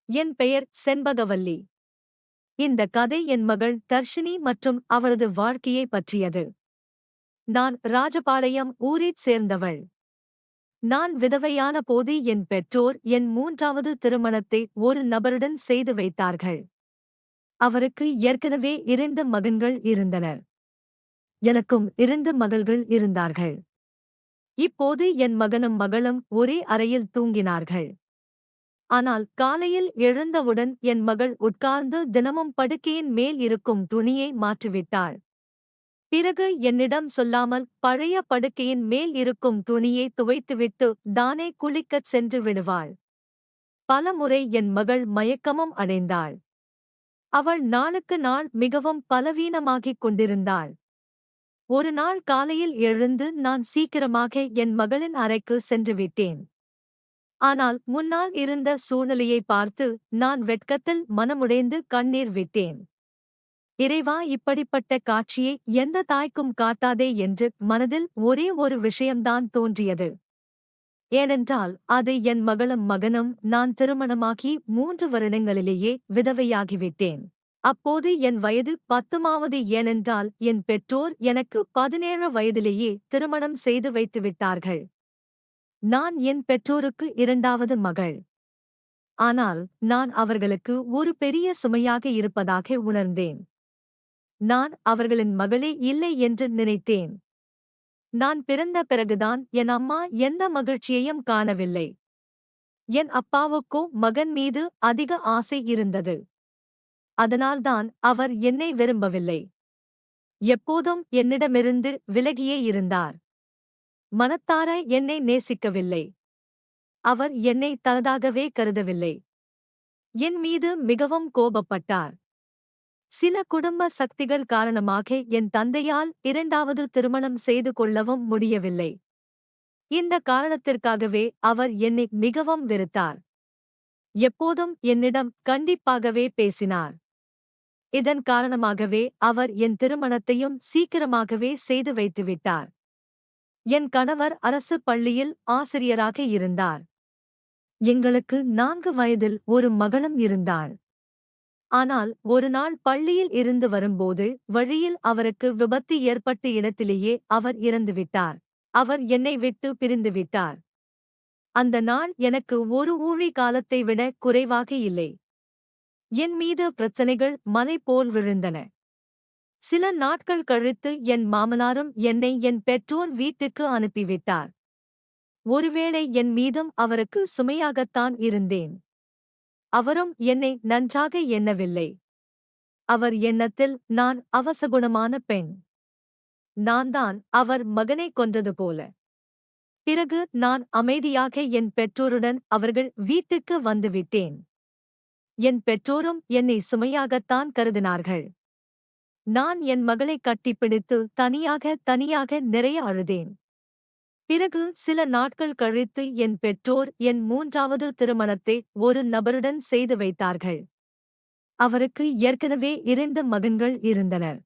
என் பெயர் செண்பகவல்லி. இந்த கதை என் மகள் தர்ஷினி மற்றும் அவளது வாழ்க்கையை பற்றியது. நான் ராஜபாளையம் ஊரைச் சேர்ந்தவள். நான் விதவையான போது என் பெற்றோர் என் மூன்றாவது திருமணத்தை ஒரு நபருடன் செய்து வைத்தார்கள். அவருக்கு ஏற்கனவே 2 மகன்கள் இருந்தனர். எனக்கும் 2 மகள்கள் இருந்தார்கள். இப்போது என் மகனும் மகளும் ஒரே அறையில் தூங்கினார்கள். ஆனால் காலையில் எழுந்தவுடன் என் மகள் உட்கார்ந்து தினமும் படுக்கையின் மேல் இருக்கும் துணியை மாற்றிவிட்டாள். பிறகு என்னிடம் சொல்லாமல் பழைய படுக்கையின் மேல் இருக்கும் துணியை துவைத்துவிட்டு தானே குளிக்கச் சென்று விடுவாள். பலமுறை என் மகள் மயக்கமும் அடைந்தாள். அவள் நாளுக்கு நாள் மிகவும் பலவீனமாகிக் கொண்டிருந்தாள். ஒரு நாள் காலையில் எழுந்து நான் சீக்கிரமாக என் மகளின் அறைக்கு சென்று விட்டேன். ஆனால் முன்னால் இருந்த சூழ்நிலையை பார்த்து நான் வெட்கத்தில் மனமுடைந்து கண்ணீர் விட்டேன். இறைவா, இப்படிப்பட்ட காட்சியை எந்த தாய்க்கும் காட்டாதே என்று மனதில் ஒரே ஒரு விஷயம்தான் தோன்றியது. ஏனென்றால் அது என் மகளும் மகனும் நான் திருமணமாகி 3 வருடங்களிலேயே விதவையாகிவிட்டேன். அப்போது என் வயது 10ஆவது. ஏனென்றால் என் பெற்றோர் எனக்கு 17 வயதிலேயே திருமணம் செய்து வைத்துவிட்டார்கள். நான் என் பெற்றோருக்கு 2வது மகள். ஆனால் நான் அவர்களுக்கு ஒரு பெரிய சுமையாக இருப்பதாக உணர்ந்தேன். நான் அவர்களின் மகளே இல்லை என்று நினைத்தேன். நான் பிறந்த பிறகுதான் என் அம்மா எந்த மகிழ்ச்சியையும் காணவில்லை. என் அப்பாவுக்கோ மகன் மீது அதிக ஆசை இருந்தது. அதனால்தான் அவர் என்னை விரும்பவில்லை. எப்போதும் என்னிடமிருந்து விலகியே இருந்தார். மனத்தார என்னை நேசிக்கவில்லை. அவர் என்னை தனதாகவே கருதவில்லை. என் மீது மிகவும் கோபப்பட்டார். சில குடும்ப சக்திகள் காரணமாக என் தந்தையால் 2வது திருமணம் செய்து கொள்ளவும் முடியவில்லை. இந்த காரணத்திற்காகவே அவர் என்னை மிகவும் வெறுத்தார். எப்போதும் என்னிடம் கண்டிப்பாகவே பேசினார். இதன் காரணமாகவே அவர் என் திருமணத்தையும் சீக்கிரமாகவே செய்து வைத்துவிட்டார். என் கணவர் அரசு பள்ளியில் ஆசிரியராக இருந்தார். எங்களுக்கு 4 வயதில் ஒரு மகளும் இருந்தாள். ஆனால் ஒரு நாள் பள்ளியில் இருந்து வரும்போது வழியில் அவருக்கு விபத்து ஏற்பட்ட இடத்திலேயே அவர் இறந்துவிட்டார். அவர் என்னை விட்டு பிரிந்துவிட்டார். அந்த நாள் எனக்கு ஒரு ஊழி காலத்தை விட குறைவாக இல்லை. என் மீது பிரச்சனைகள் மலை போல் விழுந்தன. சில நாட்கள் கழித்து என் மாமனாரும் என்னை என் பெற்றோர் வீட்டுக்கு அனுப்பிவிட்டார். ஒருவேளை என் மீதும் அவருக்கு சுமையாகத்தான் இருந்தேன். அவரும் என்னை நன்றாக எண்ணவில்லை. அவர் எண்ணத்தில் நான் அவசகுணமான பெண். நான்தான் அவர் மகனை கொன்றது போல. பிறகு நான் அமைதியாக என் பெற்றோருடன் அவர்கள் வீட்டுக்கு வந்துவிட்டேன். என் பெற்றோரும் என்னை சுமையாகத்தான் கருதினார்கள். நான் என் மகளை கட்டிப்பிடித்து தனியாக நிறைய அழுதேன். பிறகு சில நாட்கள் கழித்து என் பெற்றோர் என் 3வது திருமணத்தை ஒரு நபருடன் செய்து வைத்தார்கள். அவருக்கு ஏற்கனவே 2 மகன்கள் இருந்தனர்.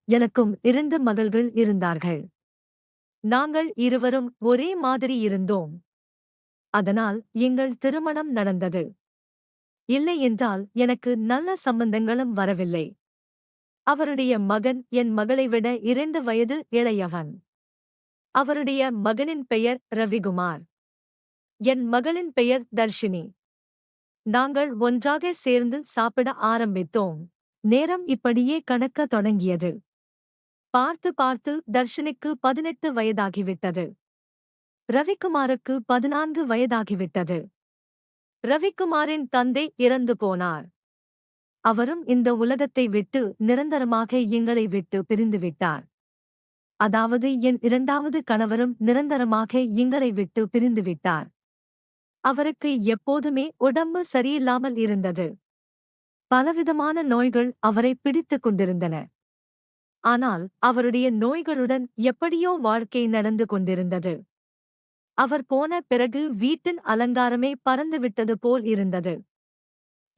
எனக்கும் 2 மகள்கள் இருந்தார்கள். நாங்கள் இருவரும் ஒரே மாதிரி இருந்தோம். அதனால் எங்கள் திருமணம் நடந்தது. இல்லையென்றால் எனக்கு நல்ல சம்பந்தங்களும் வரவில்லை. அவருடைய மகன் என் மகளை விட 2 வயது இளையவன். அவருடைய மகனின் பெயர் ரவிகுமார். என் மகளின் பெயர் தர்ஷினி. நாங்கள் ஒன்றாக சேர்ந்து சாப்பிட ஆரம்பித்தோம். நேரம் இப்படியே கடக்கத் தொடங்கியது. பார்த்து பார்த்து தர்ஷினிக்கு 18 வயதாகிவிட்டது. ரவிக்குமாருக்கு 14 வயதாகிவிட்டது. ரவிக்குமாரின் தந்தை இறந்து போனார். அவரும் இந்த உலகத்தை விட்டு நிரந்தரமாக எங்களை விட்டு பிரிந்துவிட்டார். அதாவது என் 2வது கணவரும் நிரந்தரமாக எங்களை விட்டு பிரிந்துவிட்டார். அவருக்கு எப்போதுமே உடம்பு சரியில்லாமல் இருந்தது. பலவிதமான நோய்கள் அவரை பிடித்துக் கொண்டிருந்தன. ஆனால் அவருடைய நோய்களுடன் எப்படியோ வாழ்க்கை நடந்து கொண்டிருந்தது. அவர் போன பிறகு வீட்டின் அலங்காரமே பறந்துவிட்டது போல் இருந்தது.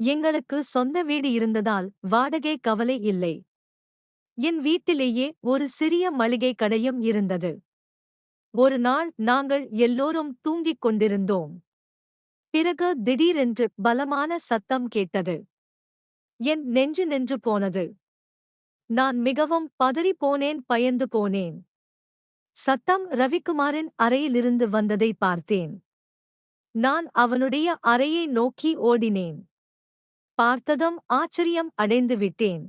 எங்களுக்கு சொந்த வீடு இருந்ததால் வாடகை கவலை இல்லை. என் வீட்டிலேயே ஒரு சிறிய மளிகை கடையும் இருந்தது. ஒரு நாள் நாங்கள் எல்லோரும் தூங்கிக் கொண்டிருந்தோம். பிறகு திடீரென்று பலமான சத்தம் கேட்டது. என் நெஞ்சு நின்று போனது. நான் மிகவும் பதறிப் போனேன், பயந்து போனேன். சத்தம் ரவிக்குமாரின் அறையிலிருந்து வந்ததை பார்த்தேன். நான் அவனுடைய அறையை நோக்கி ஓடினேன். பார்த்ததும் ஆச்சரியம் அடைந்து விட்டேன்.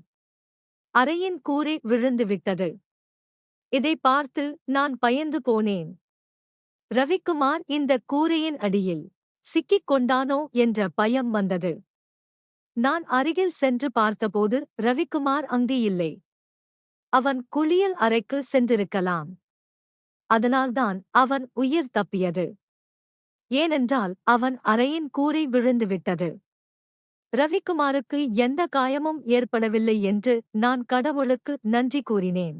அறையின் கூரை விழுந்து விட்டது. இதை பார்த்து நான் பயந்து போனேன். ரவிக்குமார் இந்த கூரையின் அடியில் சிக்கிக் கொண்டானோ என்ற பயம் வந்தது. நான் அருகில் சென்று பார்த்தபோது ரவிக்குமார் அங்கே இல்லை. அவன் குளியல் அறைக்கு சென்றிருக்கலாம். அதனால்தான் அவன் உயிர் தப்பியது. ஏனென்றால் அவன் அறையின் கூரை விழுந்துவிட்டது. ரவிக்குமாருக்கு எந்த காயமும் ஏற்படவில்லை என்று நான் கடவுளுக்கு நன்றி கூறினேன்.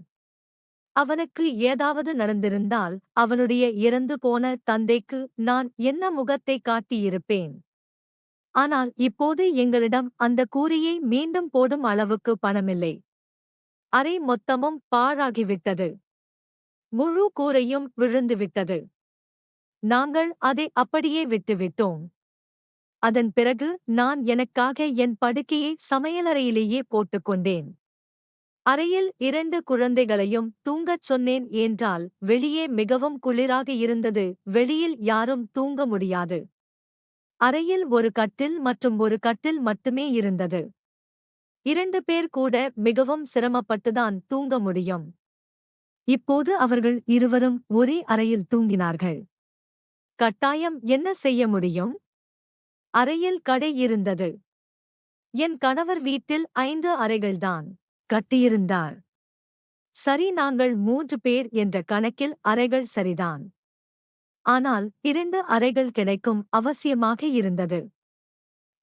அவனுக்கு ஏதாவது நடந்திருந்தால் அவனுடைய இறந்து போன தந்தைக்கு நான் என்ன முகத்தை காட்டியிருப்பேன். ஆனால் இப்போது எங்களிடம் அந்த கூரையை மீண்டும் போடும் அளவுக்கு பணமில்லை. அறை மொத்தமும் பாழாகிவிட்டது. முழு கூரையும் விழுந்துவிட்டது. நாங்கள் அதை அப்படியே விட்டுவிட்டோம். அதன் பிறகு நான் எனக்காக என் படுக்கையை சமையலறையிலேயே போட்டுக்கொண்டேன். அறையில் 2 குழந்தைகளையும் தூங்கச் சொன்னேன். என்றால் வெளியே மிகவும் குளிராக இருந்தது. வெளியில் யாரும் தூங்க முடியாது. அறையில் ஒரு கட்டில் மற்றும் ஒரு கட்டில் மட்டுமே இருந்தது. 2 பேர் கூட மிகவும் சிரமப்பட்டுதான் தூங்க முடியும். இப்போது அவர்கள் இருவரும் ஒரே அறையில் தூங்கினார்கள். கட்டாயம் என்ன செய்ய முடியும்? அறையில் கடை இருந்தது. என் கணவர் வீட்டில் 5 அறைகள்தான் கட்டியிருந்தார். சரி, நாங்கள் 3 பேர் என்ற கணக்கில் அறைகள் சரிதான். ஆனால் 2 அறைகள் கிடைக்கும் அவசியமாக இருந்தது.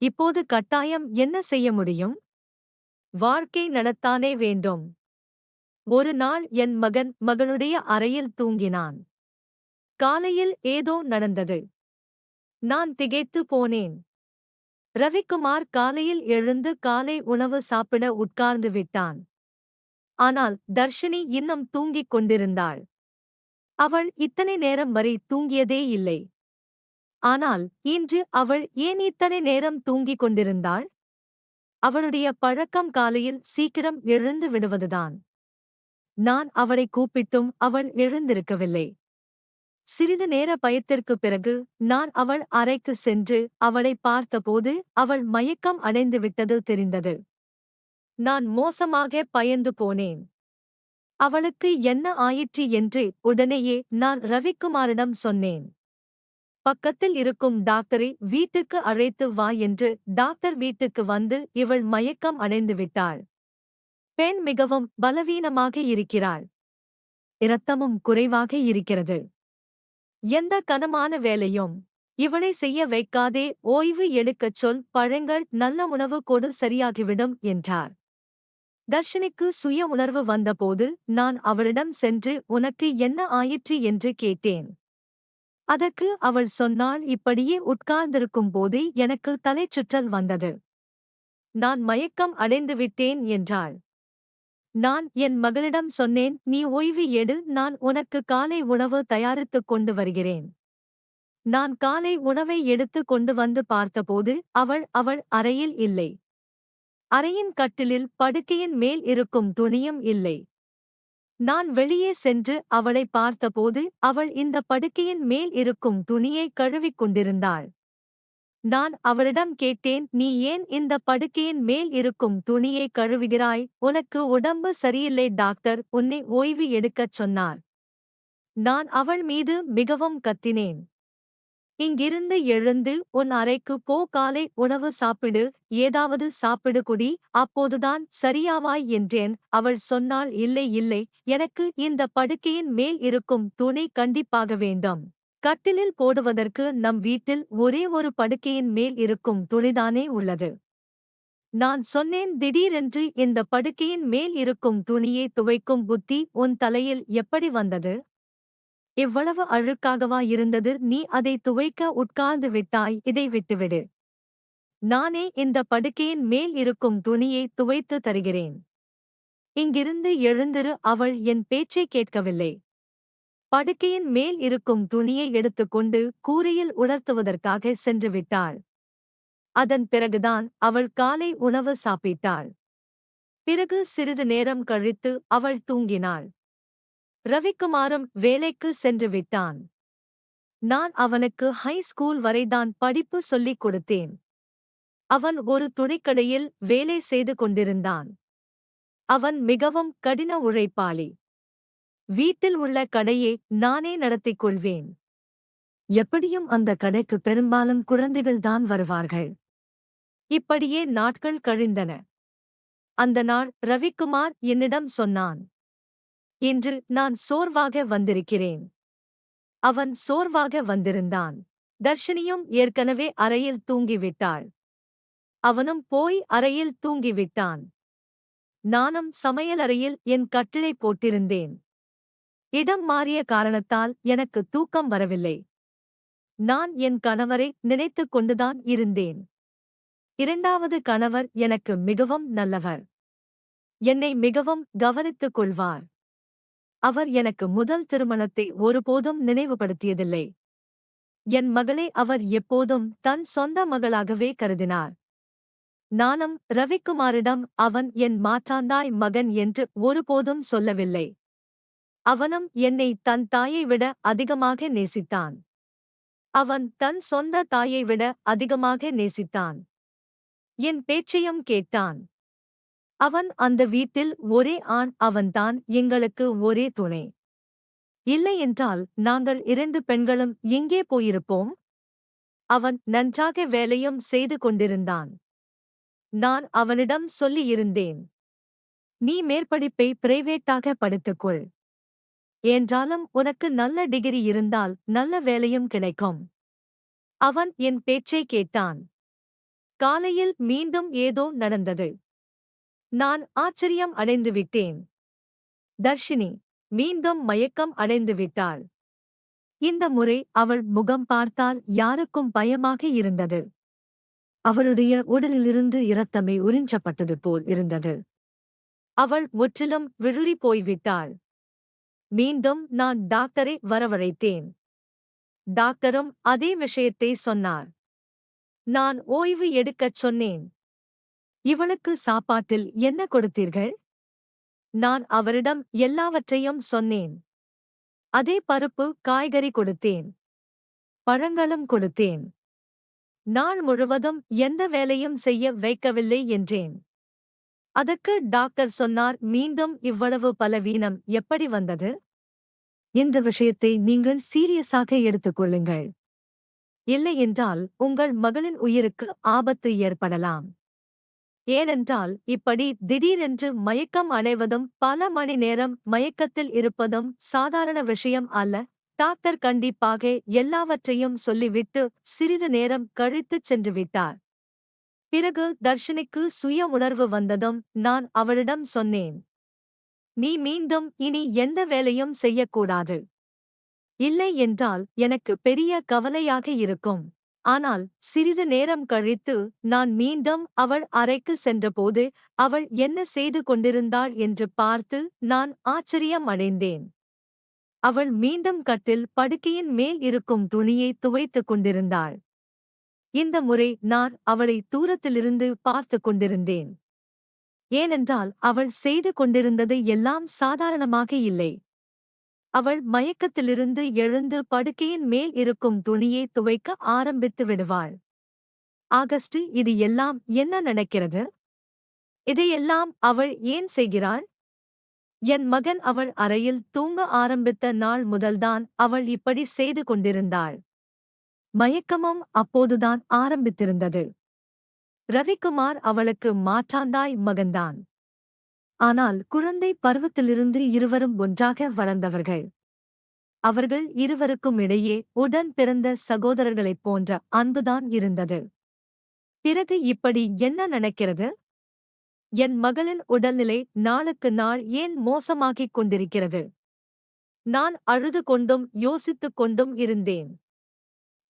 இப்போது கட்டாயம் என்ன செய்ய முடியும்? வாழ்க்கை நடத்தானே வேண்டும். ஒரு நாள் என் மகன் மகனுடைய அறையில் தூங்கினான். காலையில் ஏதோ நடந்தது. நான் திகைத்து போனேன். ரவிக்குமார் காலையில் எழுந்து காலை உணவு சாப்பிட உட்கார்ந்து விட்டான். ஆனால் தர்ஷினி இன்னும் தூங்கிக் கொண்டிருந்தாள். அவள் இத்தனை நேரம் வரை தூங்கியதே இல்லை. ஆனால் இன்று அவள் ஏன் இத்தனை நேரம் தூங்கிக் கொண்டிருந்தாள்? அவளுடைய பழக்கம் காலையில் சீக்கிரம் எழுந்து விடுவதுதான். நான் அவளை கூப்பிட்டும் அவள் எழுந்திருக்கவில்லை. சிறிது நேர பயத்திற்குப் பிறகு நான் அவள் அறைக்கு சென்று அவளை பார்த்தபோது அவள் மயக்கம் அடைந்துவிட்டது தெரிந்தது. நான் மோசமாக பயந்து போனேன். அவளுக்கு என்ன ஆயிற்று என்று உடனேயே நான் ரவிக்குமாரிடம் சொன்னேன். பக்கத்தில் இருக்கும் டாக்டரை வீட்டுக்கு அழைத்து வா என்று டாக்டர் வீட்டுக்கு வந்து இவள் மயக்கம் அடைந்துவிட்டாள். பெண் மிகவும் பலவீனமாக இருக்கிறாள். இரத்தமும் குறைவாக இருக்கிறது. எந்த கனமான வேலையும் இவளை செய்ய வைக்காதே, ஓய்வு எடுக்கச் சொல், பழங்கள், நல்ல உணவு கொடு, சரியாகிவிடும் என்றார். தர்ஷினிக்கு சுய உணர்வு வந்தபோது நான் அவளிடம் சென்று உனக்கு என்ன ஆயிற்று என்று கேட்டேன். அதற்கு அவள் சொன்னாள், இப்படியே உட்கார்ந்திருக்கும் போதே எனக்கு தலைச்சுற்றல் வந்தது. நான் மயக்கம் அடைந்துவிட்டேன் என்றாள். நான் என் மகளிடம் சொன்னேன், நீ ஓய்வு எடு, நான் உனக்கு காலை உணவு தயாரித்துக் கொண்டு வருகிறேன். நான் காலை உணவை எடுத்து கொண்டு வந்து பார்த்தபோது அவள் அறையில் இல்லை. அறையின் கட்டிலில் படுக்கையின் மேல் இருக்கும் துணியும் இல்லை. நான் வெளியே சென்று அவளை பார்த்தபோது அவள் இந்த படுக்கையின் மேல் இருக்கும் துணியை கழுவிக் கொண்டிருந்தாள். நான் அவளிடம் கேட்டேன், நீ ஏன் இந்த படுக்கையின் மேல் இருக்கும் துணியை கழுவுகிறாய்? உனக்கு உடம்பு சரியில்லை, டாக்டர் உன்னை ஓய்வு எடுக்கச் சொன்னார். நான் அவள் மீது மிகவும் கத்தினேன். இங்கிருந்து எழுந்து உன் அறைக்கு போ, காலை உணவு சாப்பிடு, ஏதாவது சாப்பிடு, குடி, அப்போதுதான் சரியாவாய் என்றேன். அவள் சொன்னாள், இல்லை இல்லை, எனக்கு இந்த படுக்கையின் மேல் இருக்கும் துணி கண்டிப்பாக வேண்டும். கட்டிலில் போடுவதற்கு நம் வீட்டில் ஒரே ஒரு படுக்கையின் மேல் இருக்கும் துணிதானே உள்ளது. நான் சொன்னேன், திடீரென்று இந்த படுக்கையின் மேல் இருக்கும் துணியை துவைக்கும் புத்தி உன் தலையில் எப்படி வந்தது? இவ்வளவு அழுக்காகவா இருந்தது? நீ அதை துவைக்க உட்கார்ந்து விட்டாய், இதை விட்டுவிடு. நானே இந்த படுக்கையின் மேல் இருக்கும் துணியை துவைத்து தருகிறேன். இங்கிருந்து எழுந்திரு. அவள் என் பேச்சை கேட்கவில்லை. படுக்கையின் மேல் இருக்கும் துணியை எடுத்துக்கொண்டு கூரையில் உலர்த்துவதற்காக சென்று விட்டாள். அதன் பிறகுதான் அவள் காலை உணவு சாப்பிட்டாள். பிறகு சிறிது நேரம் கழித்து அவள் தூங்கினாள். ரவிக்குமாரும் வேலைக்கு சென்று விட்டான். நான் அவனுக்கு ஹை ஸ்கூல் வரைதான் படிப்பு சொல்லிக் கொடுத்தேன். அவன் ஒரு துணிக்கடையில் வேலை செய்து கொண்டிருந்தான். அவன் மிகவும் கடின உழைப்பாளி. வீட்டில் உள்ள கடையை நானே நடத்திக் கொள்வேன். எப்படியும் அந்த கடைக்கு பெரும்பாலும் குழந்தைகள்தான் வருவார்கள். இப்படியே நாட்கள் கழிந்தன. அந்த நாள் ரவிக்குமார் என்னிடம் சொன்னான், இன்று நான் சோர்வாக வந்திருக்கிறேன். அவன் சோர்வாக வந்திருந்தான். தர்ஷினியும் ஏற்கனவே அறையில் தூங்கிவிட்டாள். அவனும் போய் அறையில் தூங்கிவிட்டான். நானும் சமையலறையில் என் கட்டிலை போட்டிருந்தேன். இடம் மாறிய காரணத்தால் எனக்கு தூக்கம் வரவில்லை. நான் என் கணவரை நினைத்துக் கொண்டுதான் இருந்தேன். இரண்டாவது கணவர் எனக்கு மிகவும் நல்லவர். என்னை மிகவும் கவனித்துக் கொள்வார். அவர் எனக்கு முதல் திருமணத்தை ஒருபோதும் நினைவுபடுத்தியதில்லை. என் மகளை அவர் எப்போதும் தன் சொந்த மகளாகவே கருதினார். நானும் ரவிக்குமாரிடம் அவன் என் மாற்றாந்தாய் மகன் என்று ஒருபோதும் சொல்லவில்லை. அவனும் என்னை தன் தாயை விட அதிகமாக நேசித்தான். அவன் தன் சொந்த தாயை விட அதிகமாக நேசித்தான். என் பேச்சையும் கேட்டான். அவன் அந்த வீட்டில் ஒரே ஆண். அவன்தான் எங்களுக்கு ஒரே துணை. இல்லையென்றால் நாங்கள் 2 பெண்களும் எங்கே போயிருப்போம்? அவன் நன்றாக வேலையும் செய்து கொண்டிருந்தான். நான் அவனிடம் சொல்லியிருந்தேன், நீ மேற்படிப்பை பிரைவேட்டாக படித்துக்கொள். என்றாலும் உனக்கு நல்ல டிகிரி இருந்தால் நல்ல வேலையும் கிடைக்கும். அவன் என் பேச்சை கேட்டான். காலையில் மீண்டும் ஏதோ நடந்தது. நான் ஆச்சரியம் அடைந்துவிட்டேன். தர்ஷினி மீண்டும் மயக்கம் அடைந்துவிட்டாள். இந்த முறை அவள் முகம் பார்த்தால் யாருக்கும் பயமாக இருந்தது. அவளுடைய உடலிலிருந்து இரத்தமே உறிஞ்சப்பட்டது போல் இருந்தது. அவள் முற்றிலும் விழுறி போய்விட்டாள். மீண்டும் நான் டாக்டரை வரவழைத்தேன். டாக்டரும் அதே விஷயத்தை சொன்னார். நான் ஓய்வு எடுக்கச் சொன்னேன். இவளுக்கு சாப்பாட்டில் என்ன கொடுத்தீர்கள்? நான் அவரிடம் எல்லாவற்றையும் சொன்னேன். அதே பருப்பு காய்கறி கொடுத்தேன். பழங்களும் கொடுத்தேன். நாள் முழுவதும் எந்த வேலையும் செய்ய வைக்கவில்லை என்றேன். அதற்கு டாக்டர் சொன்னார், மீண்டும் இவ்வளவு பலவீனம் எப்படி வந்தது? இந்த விஷயத்தை நீங்கள் சீரியஸாக எடுத்துக்கொள்ளுங்கள். இல்லையென்றால் உங்கள் மகளின் உயிருக்கு ஆபத்து ஏற்படலாம். ஏனென்றால் இப்படி திடீரென்று மயக்கம் அடைவதும் பல மணி நேரம் மயக்கத்தில் இருப்பதும் சாதாரண விஷயம் அல்ல. டாக்டர் கண்டிப்பாக எல்லாவற்றையும் சொல்லிவிட்டு சிறிது நேரம் கழித்துச் சென்று விட்டார். பிறகு தர்ஷினிக்கு சுய உணர்வு வந்ததும் நான் அவளிடம் சொன்னேன், நீ மீண்டும் இனி எந்த வேலையும் செய்யக்கூடாது. இல்லை என்றால் எனக்கு பெரிய கவலையாக இருக்கும். ஆனால் சிறிது நேரம் கழித்து நான் மீண்டும் அவள் அறைக்கு சென்றபோது அவள் என்ன செய்து கொண்டிருந்தாள் என்று பார்த்து நான் ஆச்சரியம் அடைந்தேன். அவள் மீண்டும் கட்டில் படுக்கையின் மேல் இருக்கும் துணியை துவைத்துக் கொண்டிருந்தாள். இந்த முறை நான் அவளை தூரத்திலிருந்து பார்த்து கொண்டிருந்தேன். ஏனென்றால் அவள் செய்து கொண்டிருந்தது எல்லாம் சாதாரணமாக இல்லை. அவள் மயக்கத்திலிருந்து எழுந்து படுக்கையின் மேல் இருக்கும் துணியை துவைக்க ஆரம்பித்து விடுவாள். ஆகஸ்ட், இது எல்லாம் என்ன நடக்கிறது? இதையெல்லாம் அவள் ஏன் செய்கிறாள்? என் மகன் அவள் அறையில் தூங்க ஆரம்பித்த நாள் முதல்தான் அவள் இப்படி செய்து கொண்டிருந்தாள். மயக்கமும் அப்போதுதான் ஆரம்பித்திருந்தது. ரவிக்குமார் அவளுக்கு மாற்றாந்தாய் மகன்தான். ஆனால் குழந்தை பருவத்திலிருந்து இருவரும் ஒன்றாக வளர்ந்தவர்கள். அவர்கள் இருவருக்கும் இடையே உடன் பிறந்த சகோதரர்களைப் போன்ற அன்புதான் இருந்தது. பிறகு இப்படி என்ன நடக்கிறது? என் மகளின் உடல்நிலை நாளுக்கு நாள் ஏன் மோசமாகிக் கொண்டிருக்கிறது? நான் அழுது கொண்டும் யோசித்துக் கொண்டும் இருந்தேன்.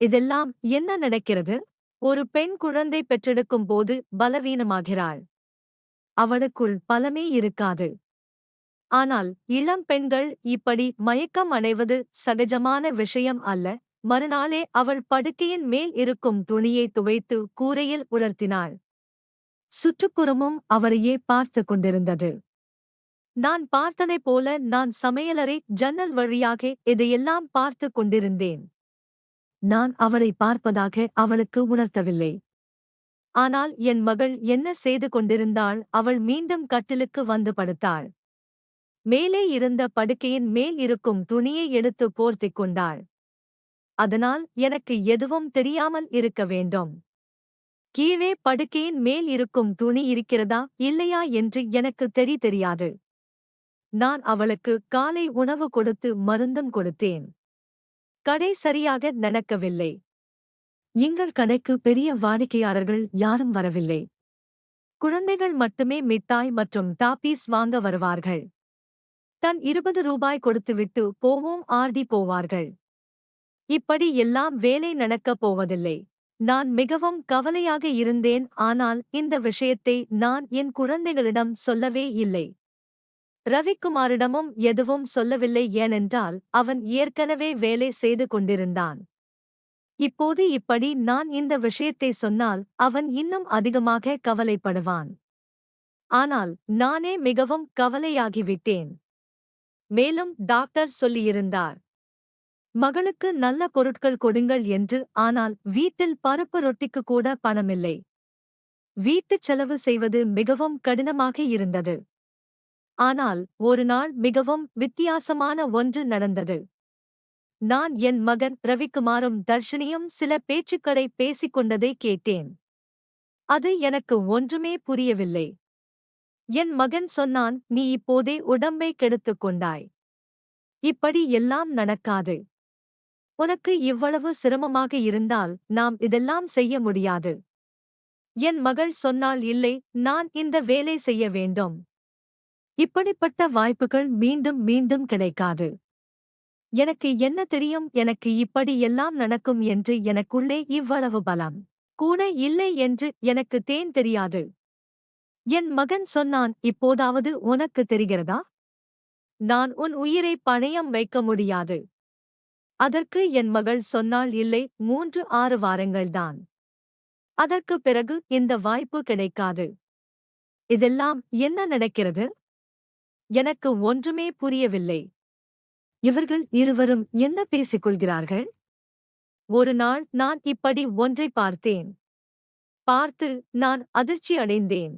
இதெல்லாம் என்ன நடக்கிறது? ஒரு பெண் குழந்தை பெற்றெடுக்கும் போது பலவீனமாகிறாள். அவளுக்குள் பலமே இருக்காது. ஆனால் இளம் பெண்கள் இப்படி மயக்கம் அடைவது சகஜமான விஷயம் அல்ல. மறுநாளே அவள் படுக்கையின் மேல் இருக்கும் துணியை துவைத்து கூரையில் உலர்த்தினாள். சுற்றுப்புறமும் அவளையே பார்த்து கொண்டிருந்தது. நான் பார்த்ததைப் போல நான் சமையலறை ஜன்னல் வழியாக இதையெல்லாம் பார்த்து கொண்டிருந்தேன். நான் அவளை பார்ப்பதாக அவளுக்கு உணர்த்தவில்லை. ஆனால் என் மகள் என்ன செய்து கொண்டிருந்தாள்? அவள் மீண்டும் கட்டிலுக்கு வந்து படுத்தாள். மேலே இருந்த படுக்கையின் மேல் இருக்கும் துணியை எடுத்து போர்த்திக் கொண்டாள். அதனால் எனக்கு எதுவும் தெரியாமல் இருக்க வேண்டும். கீழே படுக்கையின் மேல் இருக்கும் துணி இருக்கிறதா இல்லையா என்று எனக்கு தெரியாது. நான் அவளுக்கு காலை உணவு கொடுத்து மருந்தும் கொடுத்தேன். கடை சரியாக நடக்கவில்லை. எங்கள் கடைக்கு பெரிய வாடிக்கையாளர்கள் யாரும் வரவில்லை. குழந்தைகள் மட்டுமே மிட்டாய் மற்றும் டாபீஸ் வாங்க வருவார்கள். தன் 20 ரூபாய் கொடுத்துவிட்டு போவோம் ஆர்டி போவார்கள். இப்படி எல்லாம் வேலை நடக்கப் போவதில்லை. நான் மிகவும் கவலையாக இருந்தேன். ஆனால் இந்த விஷயத்தை நான் என் குழந்தைகளிடம் சொல்லவே இல்லை. ரவிக்குமாரிடமும் எதுவும் சொல்லவில்லை. ஏனென்றால் அவன் ஏற்கனவே வேலை செய்து கொண்டிருந்தான். இப்போது இப்படி நான் இந்த விஷயத்தை சொன்னால் அவன் இன்னும் அதிகமாக கவலைப்படுவான். ஆனால் நானே மிகவும் கவலையாகிவிட்டேன். மேலும் டாக்டர் சொல்லியிருந்தார், மகளுக்கு நல்ல பொருட்கள் கொடுங்கள் என்று. ஆனால் வீட்டில் பருப்பு ரொட்டிக்கு கூட பணமில்லை. வீட்டுச் செலவு செய்வது மிகவும் கடினமாக இருந்தது. ஆனால் ஒரு நாள் மிகவும் வித்தியாசமான ஒன்று நடந்தது. நான் என் மகன் ரவிக்குமாரும் தர்ஷினியும் சில பேச்சுக்களை பேசிக் கொண்டதை கேட்டேன். அது எனக்கு ஒன்றுமே புரியவில்லை. என் மகன் சொன்னான், நீ இப்போதே உடம்பை கெடுத்துக் கொண்டாய். இப்படி எல்லாம் நடக்காது. உனக்கு இவ்வளவு சிரமமாக இருந்தால் நாம் இதெல்லாம் செய்ய முடியாது. என் மகள் சொன்னாள், இல்லை, நான் இந்த வேலை செய்ய வேண்டும். இப்படிப்பட்ட வாய்ப்புகள் மீண்டும் மீண்டும் கிடைக்காது. எனக்கு என்ன தெரியும் எனக்கு இப்படி எல்லாம் நடக்கும் என்று? எனக்குள்ளே இவ்வளவு பலம் கூட இல்லை என்று எனக்கு தெரியாது. என் மகன் சொன்னான், இப்போதாவது உனக்கு தெரிகிறதா? நான் உன் உயிரை பணயம் வைக்க முடியாது. அதற்கு என் மகள் சொன்னாள், இல்லை, 3-6 வாரங்கள்தான். அதற்குப் பிறகு இந்த வாய்ப்பு கிடைக்காது. இதெல்லாம் என்ன நடக்கிறது? எனக்கு ஒன்றுமே புரியவில்லை. இவர்கள் இருவரும் என்ன பேசிக்கொள்கிறார்கள்? ஒரு நாள் நான் இப்படி ஒன்றை பார்த்து நான் அதிர்ச்சி அடைந்தேன்.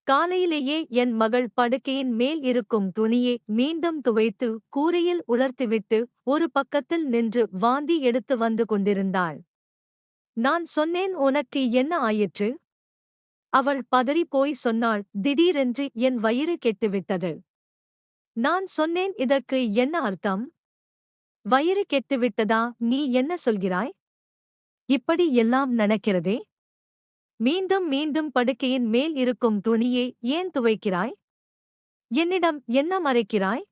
காலையிலேயே என் மகள் படுக்கையின் மேல் இருக்கும் துணியை மீண்டும் துவைத்து கூரையில் உலர்த்திவிட்டு ஒரு பக்கத்தில் நின்று வாந்தி எடுத்து வந்து கொண்டிருந்தாள். நான் சொன்னேன், உனக்கு என்ன ஆயிற்று? அவள் பதறிப் போய் சொன்னாள், திடீரென்று என் வயிறு கெட்டுவிட்டது. நான் சொன்னேன், இதற்கு என்ன அர்த்தம்? வயிறு கெட்டுவிட்டதா? நீ என்ன சொல்கிறாய்? இப்படி எல்லாம் நடக்கிறதே. மீண்டும் மீண்டும் படுக்கையின் மேல் இருக்கும் துணியை ஏன் துவைக்கிறாய்? என்னிடம் என்ன மறைக்கிறாய்?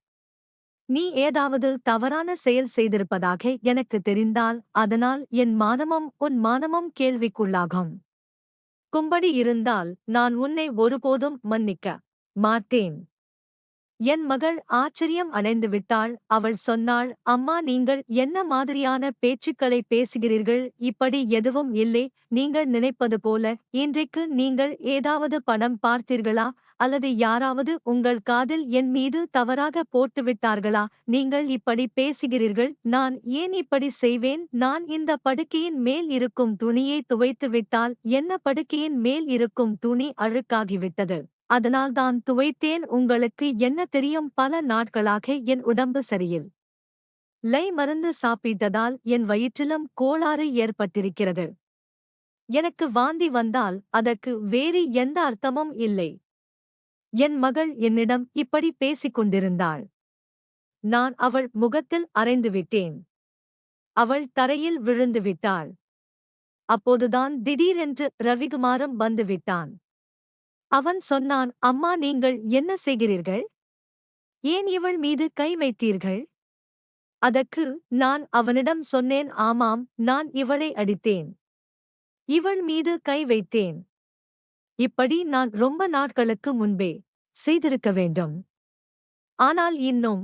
நீ ஏதாவது தவறான செயல் செய்திருப்பதாக எனக்கு தெரிந்தால் அதனால் என் மானமும் உன் மானமும் கேள்விக்குள்ளாகும். கும்படி இருந்தால் நான் உன்னை ஒருபோதும் மன்னிக்க மாட்டேன். என் மகள் ஆச்சரியம் அடைந்துவிட்டாள். அவள் சொன்னாள், அம்மா, நீங்கள் என்ன மாதிரியான பேச்சுக்களை பேசுகிறீர்கள்? இப்படி எதுவும் இல்லை. நீங்கள் நினைப்பது போல இன்றைக்கு நீங்கள் ஏதாவது பணம் பார்த்தீர்களா? அல்லது யாராவது உங்கள் காதில் என் மீது தவறாக போட்டுவிட்டார்களா? நீங்கள் இப்படி பேசுகிறீர்கள். நான் ஏன் இப்படி செய்வேன்? நான் இந்த படுக்கையின் மேல் இருக்கும் துணியை துவைத்துவிட்டால் என்ன? படுக்கையின் மேல் இருக்கும் துணி அழுக்காகிவிட்டது. அதனால்தான் துவைத்தேன். உங்களுக்கு என்ன தெரியும்? பல நாட்களாக என் உடம்பு சரியில்லை. மருந்து சாப்பிட்டதால் என் வயிற்றிலும் கோளாறு ஏற்பட்டிருக்கிறது. எனக்கு வாந்தி வந்தால் அதற்கு வேறு எந்த அர்த்தமும் இல்லை. என் மகள் என்னிடம் இப்படி பேசிக் கொண்டிருந்தாள். நான் அவள் முகத்தில் அறைந்துவிட்டேன். அவள் தரையில் விழுந்துவிட்டாள். அப்போதுதான் திடீரென்று ரவிக்குமாரும் வந்துவிட்டான். அவன் சொன்னான், அம்மா, நீங்கள் என்ன செய்கிறீர்கள்? ஏன் இவள் மீது கை வைத்தீர்கள்? அதற்கு நான் அவனிடம் சொன்னேன், ஆமாம், நான் இவளை அடித்தேன். இவள் மீது கை வைத்தேன். இப்படி நான் ரொம்ப நாட்களுக்கு முன்பே செய்திருக்க வேண்டும். ஆனால் இன்னும்